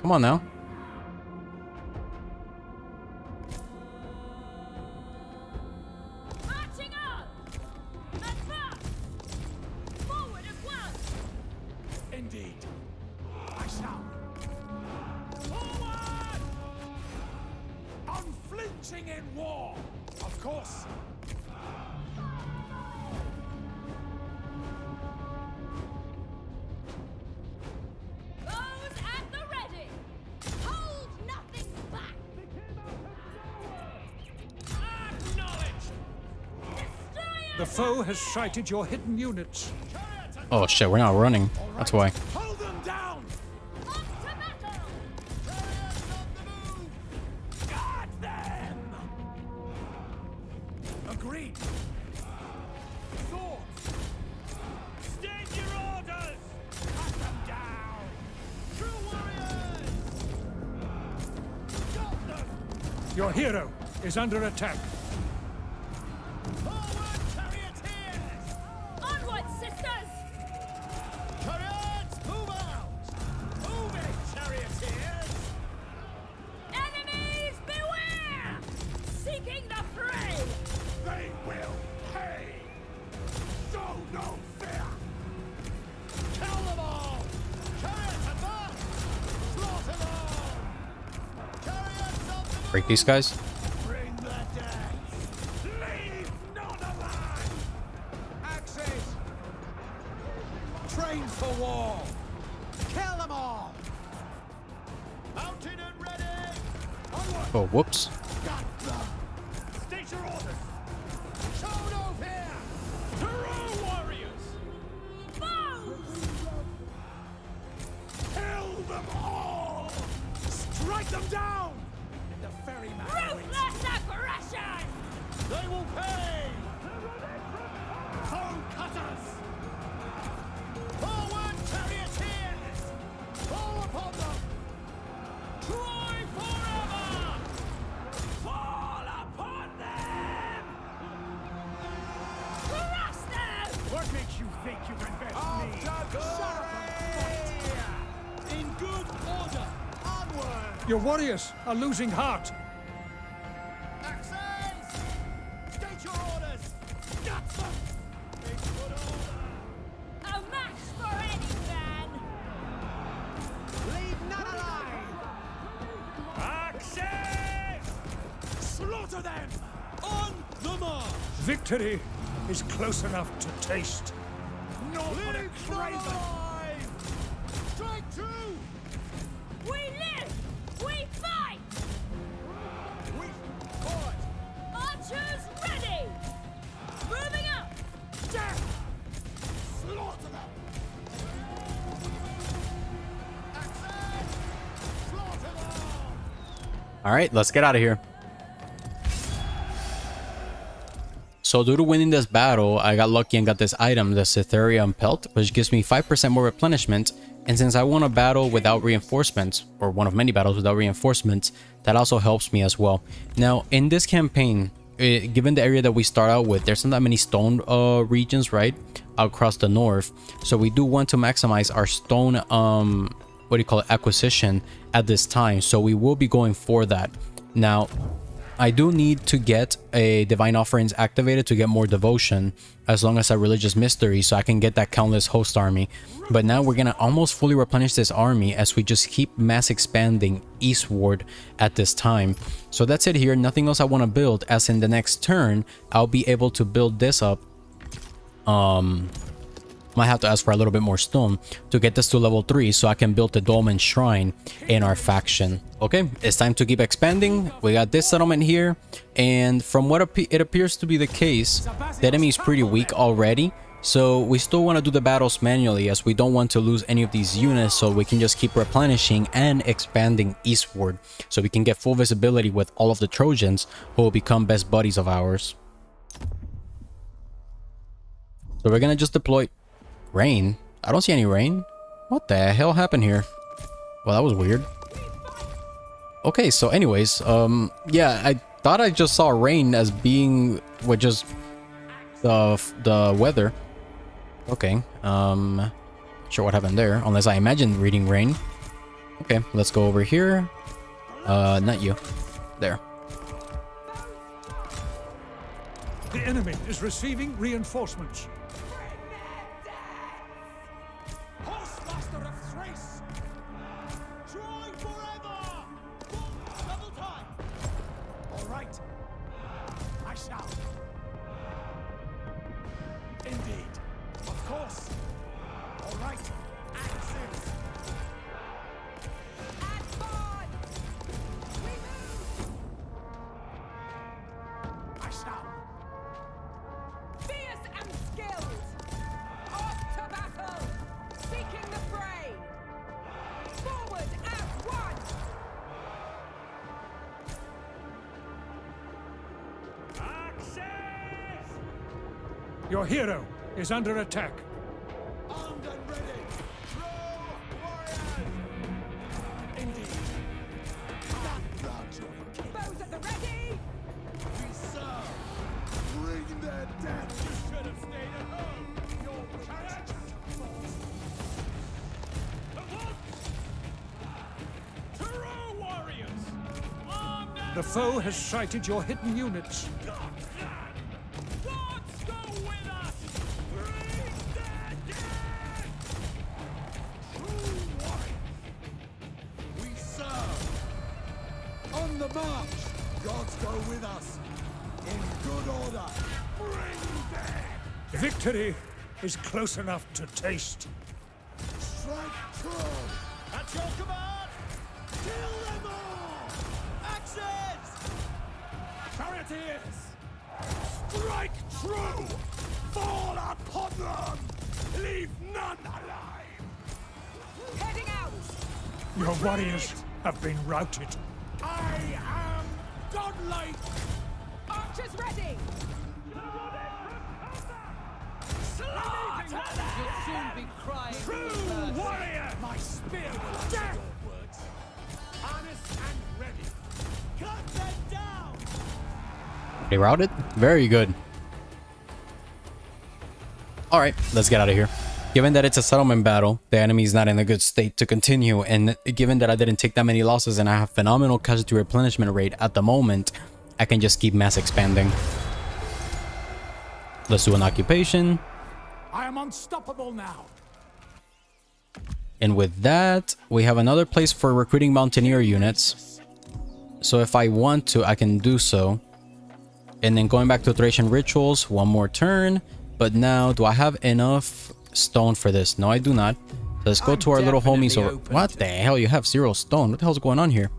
Come on now. Marching on! Advance! Forward at once! Indeed. I shall. Forward! Unflinching in war, of course. Those at the ready! Hold nothing back! Acknowledged. Destroy The foe has sighted your hidden units. Oh shit, we're not running. That's why. Hold them down. on to battle! Guard them. Agreed. Swords. State your orders. Cut them down. True warriors. Got them. Your hero is under attack. Forward, charioteers. Onward, sisters! Chariots, move out. Move it, charioteers. Enemies, beware! Seeking the fray! They will pay. Show no fear. Kill them all. Chariots advance. Slaughter them all. Chariots of the Break these guys. Bring the dead. Leave none alive. Axes. Train for war. Kill them all. Mounted and ready. Onward. Oh, whoops. Got them. State your orders. Show no fear. True warriors. Foes! Kill them all. Strike them down. And the ferryman waits. Ruthless aggression! They will pay! Foe cutters! Forward, charioteers! Fall upon them! Troy forever! Fall upon them! Crush them! What makes you think you can best me? In good order! Onward! Your warriors are losing heart! Axes! State your orders! Got them! In good order! A match for any man! Leave none alive! Axes! Slaughter them! On the march! Victory is close enough to taste. Not for the craven! Strike true! We live! We fight! We fought! Archers ready! Moving up! Death! Slaughter them! Axes! Slaughter them! All right, let's get out of here. So due to winning this battle, I got lucky and got this item, the Cytherean Pelt, which gives me 5% more replenishment. And since I won a battle without reinforcements, or one of many battles without reinforcements, that also helps me as well. Now, in this campaign, given the area that we start out with, there's not that many stone regions, right, across the north. So we do want to maximize our stone, what do you call it, acquisition at this time. So we will be going for that. Now, I do need to get a divine offerings activated to get more devotion, as long as a religious mystery, so I can get that countless host army. But now we're gonna almost fully replenish this army as we just keep mass expanding eastward at this time. So that's it here. Nothing else I want to build, as in the next turn I'll be able to build this up Might have to ask for a little bit more stone to get this to level 3 so I can build the Dolmen Shrine in our faction. Okay, it's time to keep expanding. We got this settlement here, and from what it appears to be the case, the enemy is pretty weak already. So we still want to do the battles manually, as we don't want to lose any of these units, so we can just keep replenishing and expanding eastward so we can get full visibility with all of the Trojans who will become best buddies of ours. So we're gonna just deploy rain. I don't see any rain. What the hell happened here? Well, that was weird. Okay, so anyways, yeah, I thought I just saw rain as being with just the weather. Okay, sure what happened there, unless I imagined reading rain. Okay, let's go over here. Not you. There. The enemy is receiving reinforcements. Master of Thrace! Try forever! Double time! All right. I shall. Indeed. Of course. All right. Axis. Advance! We move! I shall. Fierce and skilled! Off to battle! Seeking the fray! Forward as one! Axis! Your hero is under attack. Armed and ready! TotalWarhead! Indeed. That guards your king! Bows at the ready! We serve! Bring their death! You should have stayed at home! Your character! TotalWarriors! Armed and The foe has sighted your hidden units. gods go with us! Bring their death! True warriors! We serve! On the march! Gods go with us! In good order! Bring them! Victory is close enough to taste. Strike true! At your command! Kill them all! Axes! Charioteers! Strike true! Fall upon them! Leave none alive! Heading out! Your warriors have been routed. I am godlike! Archers ready! Slaughter them! You'll soon be crying. True warrior! My spear will answer your words. Honest and ready. Cut them down! They routed? Very good. Alright, let's get out of here. Given that it's a settlement battle, the enemy is not in a good state to continue, and given that I didn't take that many losses and I have phenomenal casualty replenishment rate at the moment, I can just keep mass expanding. Let's do an occupation. I am unstoppable now. And with that, we have another place for recruiting mountaineer units. So if I want to, I can do so. And then going back to Thracian rituals, one more turn. But now, do I have enough stone for this? No, I do not. Let's go to our little homies over. What the hell? You have 0 stone. What the hell's going on here?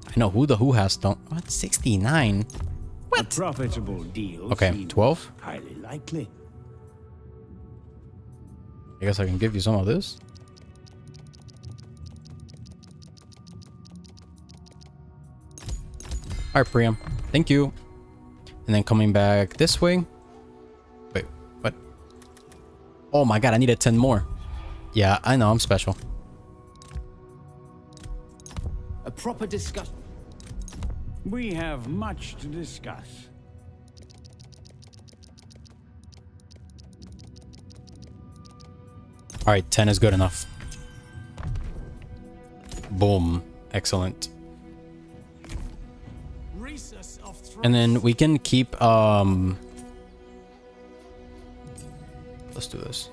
I know who has stone. What? 69? A profitable deal. Okay, seems 12. Highly likely. I guess I can give you some of this. Alright, Priam. Thank you. And then coming back this way. Wait, what? Oh my god, I needed 10 more. Yeah, I know, I'm special. A proper discussion. We have much to discuss. Alright, 10 is good enough. Boom. Excellent. Rhesus of Thrace. And then we can keep, let's do this.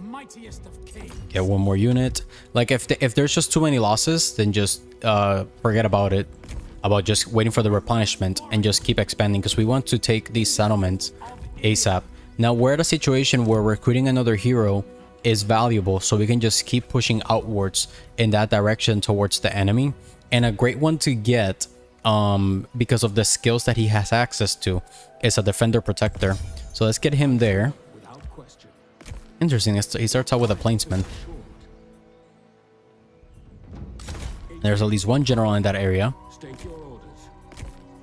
Mightiest of kings. Get one more unit. Like, if there's just too many losses, then just forget about it. about just waiting for the replenishment and just keep expanding, because we want to take these settlements ASAP. Now we're at a situation where recruiting another hero is valuable, so we can just keep pushing outwards in that direction towards the enemy. And a great one to get, because of the skills that he has access to, is a defender protector. So let's get him there. Interesting, he starts out with a plainsman. There's at least one general in that area.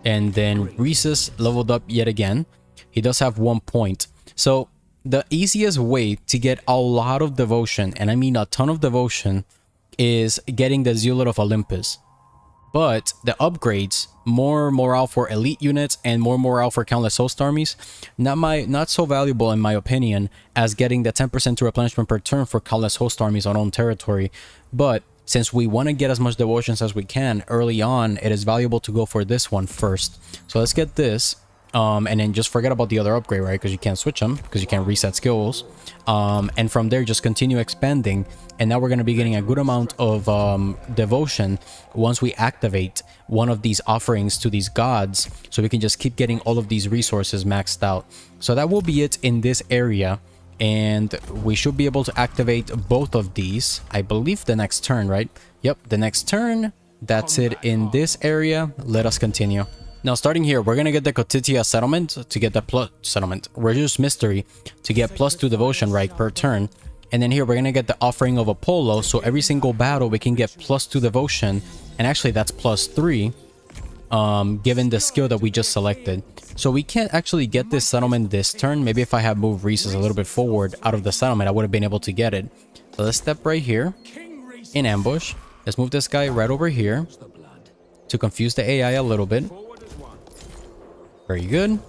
And then Rhesus leveled up yet again. He does have 1 point. So the easiest way to get a lot of devotion, and I mean a ton of devotion, is getting the Zealot of Olympus. But the upgrades, more morale for elite units and more morale for countless host armies, not so valuable in my opinion as getting the 10% to replenishment per turn for countless host armies on own territory. But since we want to get as much devotions as we can early on, it is valuable to go for this one first. So let's get this, and then just forget about the other upgrade, right? Because you can't switch them, because you can't reset skills. And from there, just continue expanding. And now we're going to be getting a good amount of devotion once we activate one of these offerings to these gods, so we can just keep getting all of these resources maxed out. So that will be it in this area. And we should be able to activate both of these, I believe, the next turn, right? Yep, the next turn. That's it in this area. Let us continue. Now, starting here, we're going to get the Cotitia settlement to get the plus settlement. Rhesus mystery to get +2 devotion, right, per turn. And then here, we're going to get the offering of Apollo. So every single battle, we can get +2 devotion. And actually, that's +3, given the skill that we just selected. So we can't actually get this settlement this turn. Maybe if I had moved Rhesus a little bit forward out of the settlement, I would have been able to get it. So let's step right here in ambush. Let's move this guy right over here to confuse the AI a little bit. Very good.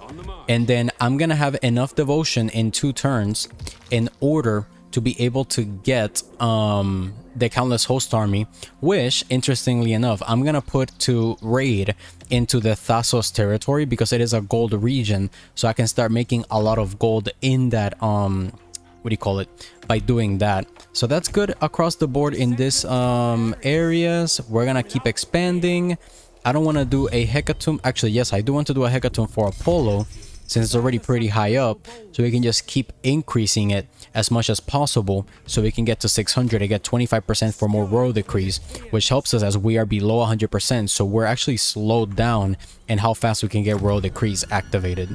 And then I'm going to have enough devotion in 2 turns in order to be able to get the countless host army, which, interestingly enough, I'm gonna put to raid into the Thassos territory, because it is a gold region, so I can start making a lot of gold in that what do you call it, by doing that. So that's good across the board in this areas. We're gonna keep expanding. I don't want to do a hecatomb. Actually, yes, I do want to do a hecatomb for Apollo, since it's already pretty high up, so we can just keep increasing it as much as possible, so we can get to 600 and get 25% for more royal decrees, which helps us as we are below 100%, so we're actually slowed down in how fast we can get royal decrees activated.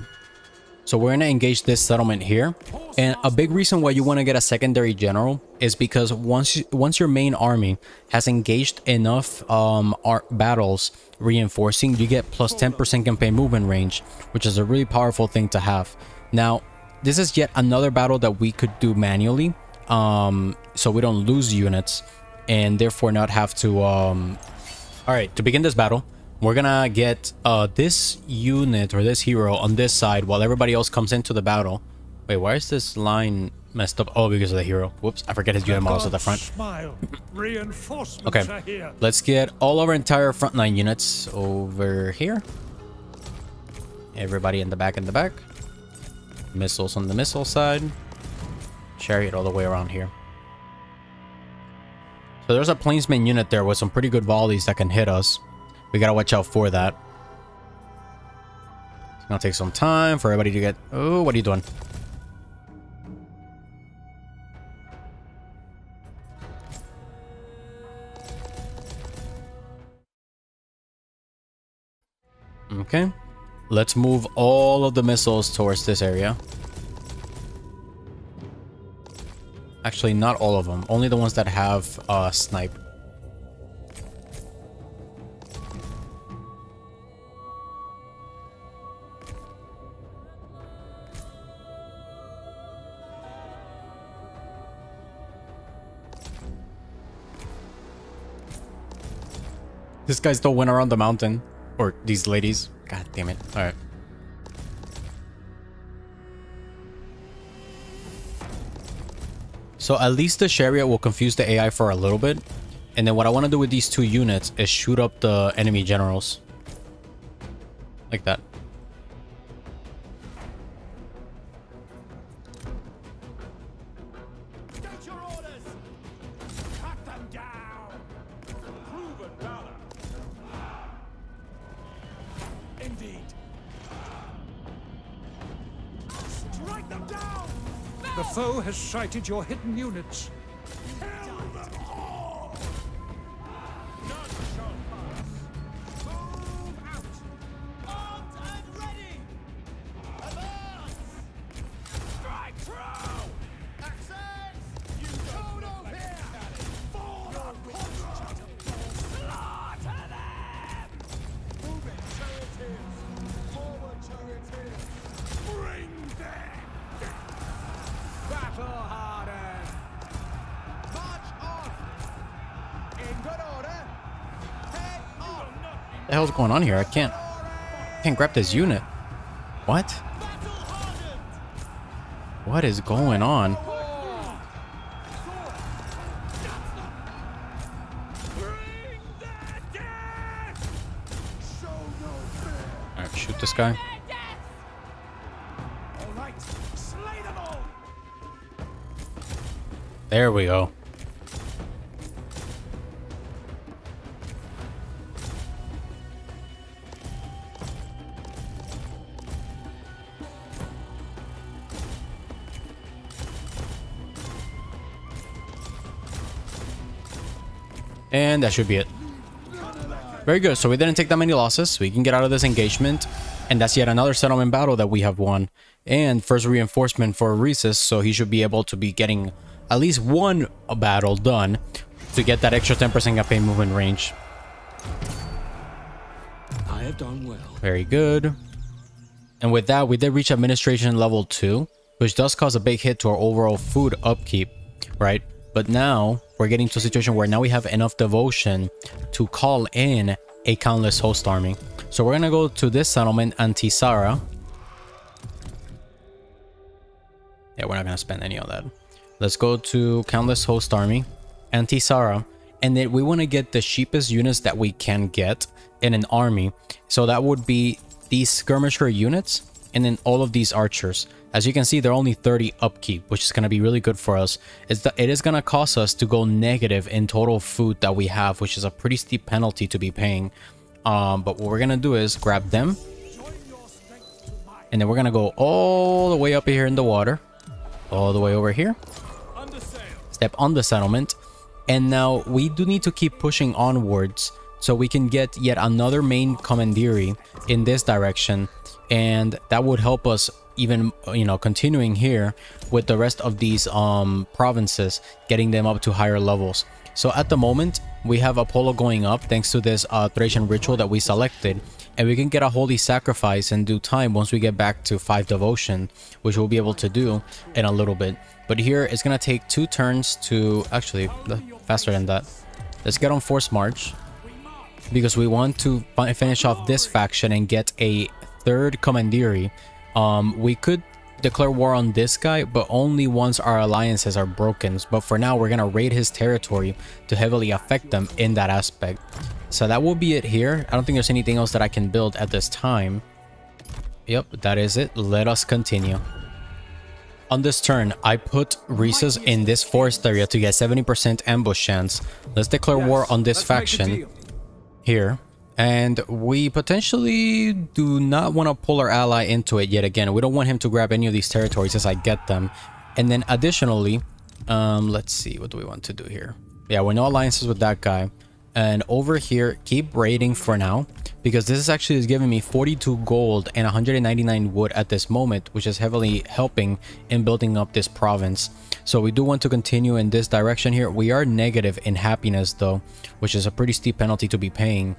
So we're going to engage this settlement here, and a big reason why you want to get a secondary general is because once your main army has engaged enough battles reinforcing, you get plus 10% campaign movement range, which is a really powerful thing to have. Now, this is yet another battle that we could do manually, so we don't lose units and therefore not have to... All right, to begin this battle, we're gonna get this unit or this hero on this side while everybody else comes into the battle. Wait, why is this line messed up? Oh, because of the hero. Whoops, I forget his unit models at the front. Smile. Reinforcements Okay, are here. let's get all our entire frontline units over here. Everybody in the back, Missiles on the missile side. Chariot all the way around here. So there's a plainsman unit there with some pretty good volleys that can hit us. We gotta watch out for that. It's gonna take some time for everybody to get... Oh, what are you doing? Okay. Let's move all of the missiles towards this area. Actually, not all of them. Only the ones that have snipe. This guy still went around the mountain. Or these ladies. God damn it. Alright. So at least the chariot will confuse the AI for a little bit. And then what I want to do with these 2 units is shoot up the enemy generals. Like that. Get your orders! Cut them down! Proven valor! The foe has sighted your hidden units. What the hell's going on here? I can't grab this unit. What? What is going on? Alright, shoot this guy. There we go. And that should be it. Very good. So we didn't take that many losses. We can get out of this engagement. And that's yet another settlement battle that we have won. And first reinforcement for Rhesus. So he should be able to be getting at least one battle done to get that extra 10% campaign movement range. I have done well. Very good. And with that, we did reach administration level 2, which does cause a big hit to our overall food upkeep, right? But now we're getting to a situation where now we have enough devotion to call in a countless host army. So we're going to go to this settlement, Antisara. Yeah, we're not going to spend any of that. Let's go to countless host army, Antisara. And then we want to get the cheapest units that we can get in an army. So that would be these skirmisher units and then all of these archers. As you can see, they're only 30 upkeep, which is going to be really good for us. It is going to cost us to go negative in total food that we have, which is a pretty steep penalty to be paying. But what we're going to do is grab them. And then we're going to go all the way up here in the water. All the way over here. Step on the settlement. And now we do need to keep pushing onwards so we can get yet another main commandery in this direction. And that would help us even, you know, continuing here with the rest of these provinces, getting them up to higher levels. So at the moment, we have Apollo going up thanks to this Thracian ritual that we selected. And we can get a holy sacrifice in due time once we get back to 5 devotion, which we'll be able to do in a little bit. But here, it's going to take 2 turns to... Actually, faster than that. Let's get on force march, because we want to finish off this faction and get a 3rd commandery. We could declare war on this guy, but only once our alliances are broken. But for now, we're going to raid his territory to heavily affect them in that aspect. So that will be it here. I don't think there's anything else that I can build at this time. Yep, that is it. Let us continue. On this turn, I put Rhesus in this forest area to get 70% ambush chance. Let's declare war on this faction here. And we potentially do not want to pull our ally into it yet again. We don't want him to grab any of these territories as I get them. And then additionally, let's see, what do we want to do here? Yeah, we're no alliances with that guy. And over here, keep raiding for now, because this is actually giving me 42 gold and 199 wood at this moment, which is heavily helping in building up this province. So we do want to continue in this direction here. We are negative in happiness though, which is a pretty steep penalty to be paying.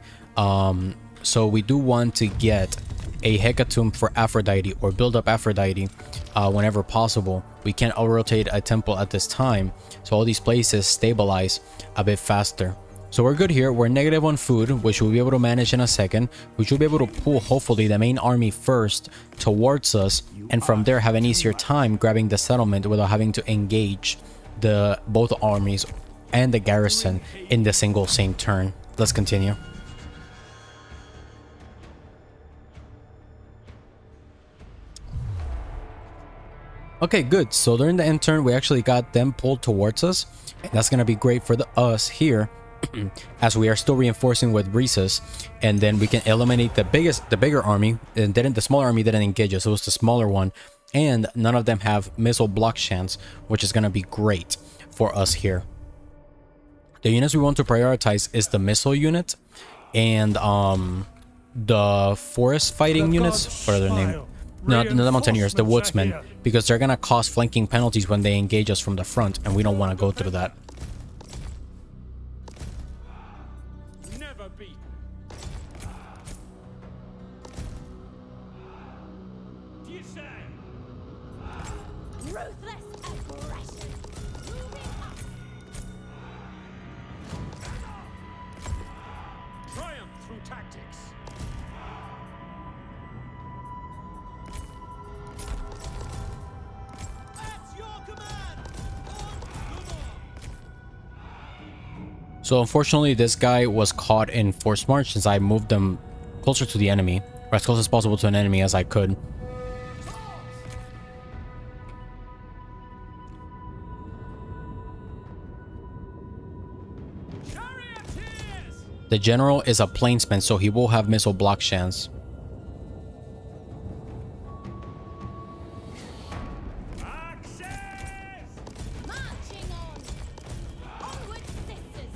So we do want to get a hecatomb for Aphrodite, or build up Aphrodite whenever possible. We can't rotate a temple at this time, so all these places stabilize a bit faster. So we're good here. We're negative on food, which we'll be able to manage in a second, which will be able to pull hopefully the main army first towards us, and from there have an easier time grabbing the settlement without having to engage both armies and the garrison in the same turn. Let's continue. Okay, good. So during the end turn, we actually got them pulled towards us. And that's going to be great for us here, as we are still reinforcing with Rhesus, and then we can eliminate the bigger army. And the smaller army didn't engage us. It was the smaller one, and none of them have missile block chance, which is going to be great for us here. The units we want to prioritize is the missile unit and the forest fighting units. What are their name? No, the Mountaineers, the Woodsmen, because they're going to cause flanking penalties when they engage us from the front, and we don't want to go through that. Never beat. Do you say? Ruthless aggression. Moving up. Triumph through tactics. At your command. So unfortunately, this guy was caught in forced march since I moved them closer to the enemy, or as close as possible to an enemy as I could. Charioteers! The general is a plainsman, so he will have missile block chance. Axes! Marching on. Onward, sisters.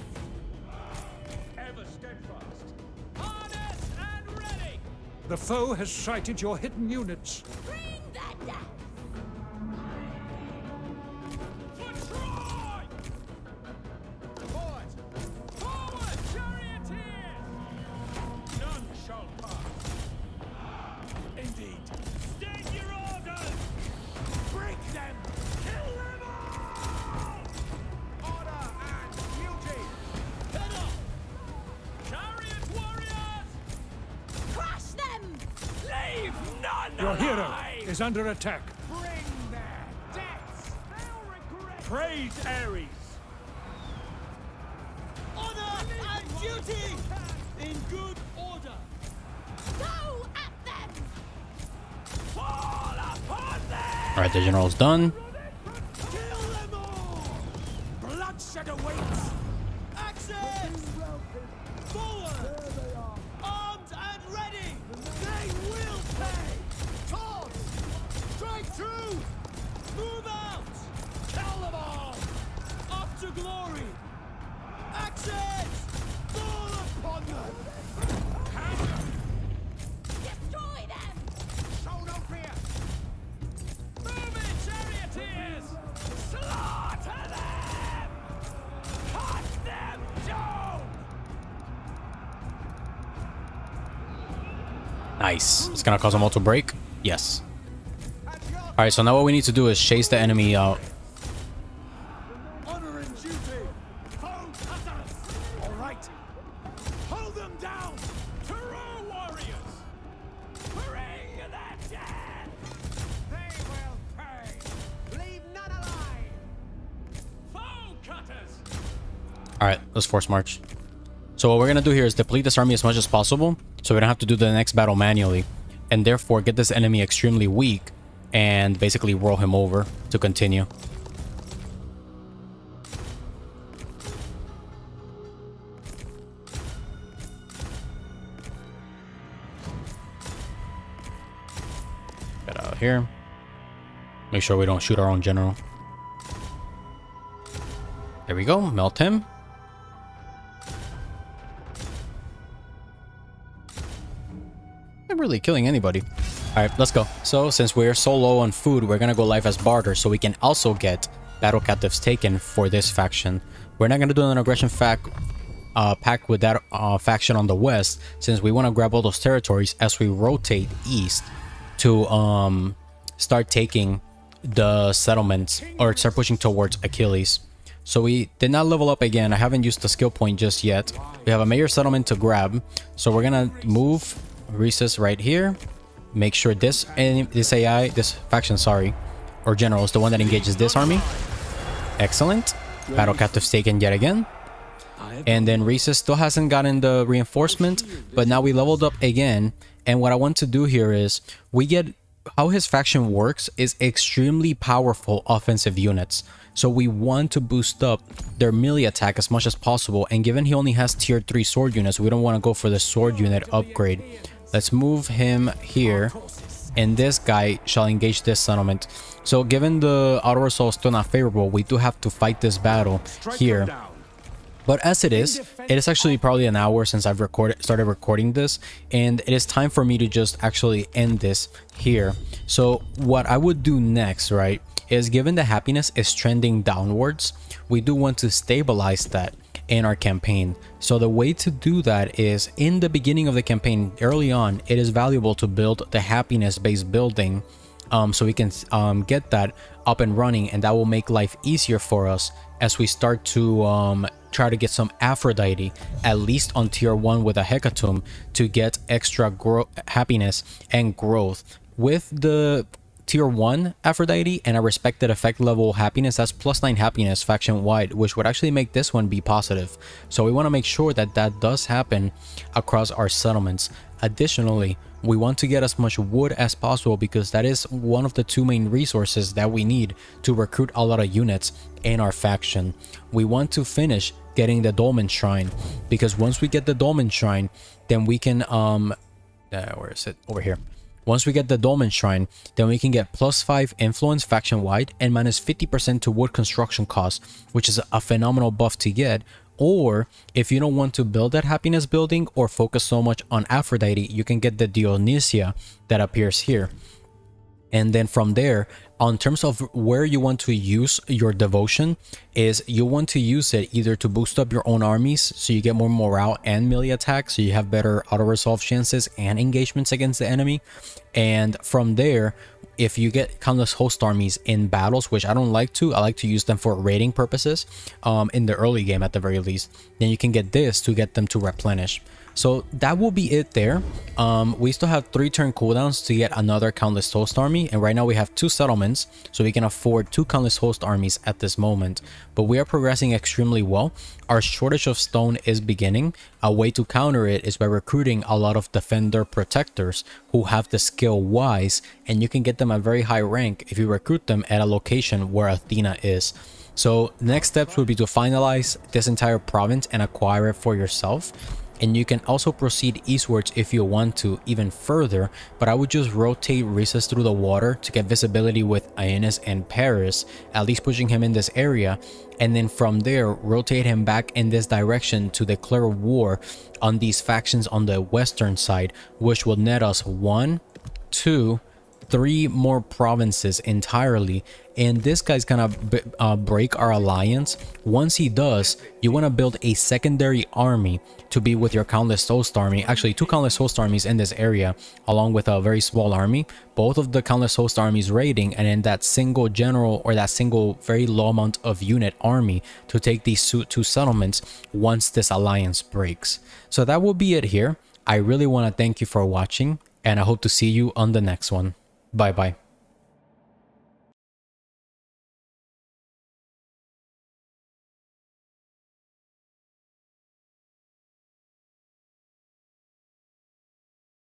Ever steadfast. Harness and ready. The foe has sighted your hidden units. Bring that down. For Troy! Forward! Forward, charioteers! None shall pass. Indeed. State your orders! Break them! Kill them all! Order and duty! Head up! Chariot warriors! Crush them. Leave none Your hero alive! is under attack. Bring their deaths! They'll regret. Praise Ares! Honor and duty! In good order! Go at them. Fall upon them! All right, the general's done. Kill them all! Bloodshed awaits! Axes! Forward! Armed and ready! They will pay! Toss! Strike through! Move out! Kill them all! Up to glory! Axes! Fall upon them! Destroy them. Show no fear! Move it, charioteers! Slaughter them! Cut them down! Nice. It's gonna cause them all to break. Yes. All right, so now what we need to do is chase the enemy out. Honor and duty! Foe cutters! All right! Hold them down! True warriors! Bring the dead! They will pay! Leave none alive! Foe cutters! All right, let's force march. So what we're gonna do here is deplete this army as much as possible, so we don't have to do the next battle manually, and therefore get this enemy extremely weak and basically roll him over to continue. Get out here. Make sure we don't shoot our own general. There we go. Melt him. Not really killing anybody. All right, let's go. So since we're so low on food, we're gonna go live as barter so we can also get battle captives taken for this faction. We're not gonna do an aggression pact with that faction on the west, since we want to grab all those territories as we rotate east to start taking the settlements or start pushing towards Achilles. So we did not level up again. I haven't used the skill point just yet. We have a major settlement to grab, so we're gonna move Rhesus right here. Make sure this faction, sorry, or general is the one that engages this army. Excellent. Battle captives taken yet again. And then Rhesus still hasn't gotten the reinforcement, but now we leveled up again. And what I want to do here is we get how his faction works is extremely powerful offensive units. So we want to boost up their melee attack as much as possible. And given he only has tier 3 sword units, we don't want to go for the sword unit upgrade. Let's move him here and this guy shall engage this settlement. So given the auto resolve still not favorable, we do have to fight this battle here. But as it is actually probably an hour since I've started recording this, and it is time for me to just actually end this here. So what I would do next, right, is given the happiness is trending downwards, we do want to stabilize that in our campaign. So the way to do that is in the beginning of the campaign, early on, it is valuable to build the happiness based building, so we can get that up and running, and that will make life easier for us as we start to try to get some Aphrodite, at least on tier 1 with a Hecatomb, to get extra happiness and growth. With the tier 1 Aphrodite and a respected effect level happiness, that's +9 happiness faction wide, which would actually make this one be positive. So we want to make sure that that does happen across our settlements. Additionally, we want to get as much wood as possible because that is one of the 2 main resources that we need to recruit a lot of units in our faction. We want to finish getting the Dolmen Shrine, because once we get the Dolmen Shrine, then we can where is it? Over here. Once we get the Dolmen Shrine, then we can get +5 influence faction wide and -50% to wood construction cost, which is a phenomenal buff to get. Or if you don't want to build that happiness building or focus so much on Aphrodite, you can get the Dionysia that appears here. And then from there, on terms of where you want to use your devotion, is you want to use it either to boost up your own armies so you get more morale and melee attack, so you have better auto resolve chances and engagements against the enemy. And from there, if you get countless host armies in battles, which I don't like to, I like to use them for raiding purposes in the early game at the very least, then you can get this to get them to replenish. So that will be it there. We still have 3 turn cooldowns to get another countless host army, and right now we have 2 settlements, so we can afford 2 countless host armies at this moment. But we are progressing extremely well. Our shortage of stone is beginning. A way to counter it is by recruiting a lot of defender protectors who have the skill wise, and you can get them a very high rank if you recruit them at a location where Athena is. So next steps would be to finalize this entire province and acquire it for yourself. And you can also proceed eastwards if you want to even further, but I would just rotate Rhesus through the water to get visibility with Aeneas and Paris, at least pushing him in this area, and then from there rotate him back in this direction to declare war on these factions on the western side, which will net us 1, 2, 3 more provinces entirely. And this guy's gonna break our alliance. Once he does, you want to build a secondary army to be with your countless host army, actually 2 countless host armies in this area, along with a very small army, both of the countless host armies raiding, and then that single general or that single very low amount of unit army to take these 2 settlements once this alliance breaks. So that will be it here. I really want to thank you for watching, and I hope to see you on the next one. Bye bye.